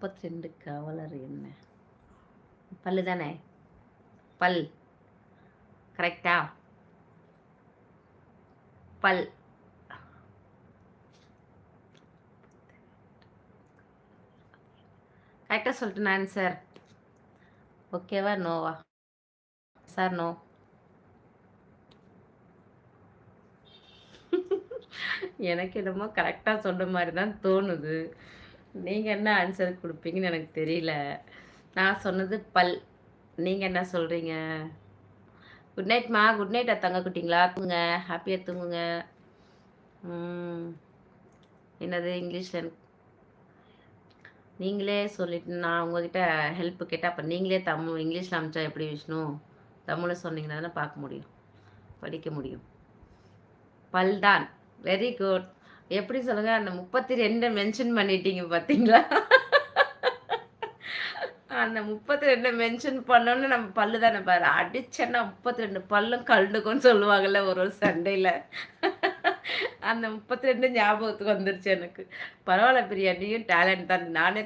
32 கவலர் என்ன? பல்லு தானே? பல். கரெக்ட்டா? பல். கரெக்ட்டா சொல்லட்டேனா ஆன்சர்? ஓகேவா? நோவா? Sir no. எனக்கு என்னமோ கரெக்ட்டா சொன்ன மாரி தான் தோணுது. நீங்க என்ன ஆன்சர் குடுப்பீங்கன்னு எனக்கு தெரியல. நான் சொன்னது பல். நீங்க என்ன சொல்றீங்க? குட் நைட்மா. குட் நைட் தங்க குட்டிங்களா. தூங்குங்க. ஹேப்பியா தூங்குங்க. ம். என்னது இங்கிலீஷ்ல நீங்களே சொல்லிட்டு நான் உங்ககிட்ட ஹெல்ப் கேட்டா, அப்ப நீங்களே இங்கிலீஷ்ல அனுப்பிச்சா எப்படி விஷ்ணு? தமிழ்ல சொன்னீங்கன்னா தானே பார்க்க முடியும். படிக்க முடியும். பல்தான். Very good. எப்படி சொல்லுங்க? அந்த 32 மென்ஷன் பண்ணிட்டீங்க பார்த்தீங்களா? அந்த 32 மென்ஷன் பண்ணோனே நம்ம பல்லு தானே பாரு. அடிச்சேன்னா 32 பல்லும் கழண்டுக்கும்ன்னு சொல்லுவாங்கல்ல ஒரு ஒரு சண்டையில. அந்த 32 ஞாபகத்துக்கு வந்துருச்சு எனக்கு. பரவால்ல பிரியா, நீயும் டேலண்ட் தான். நானே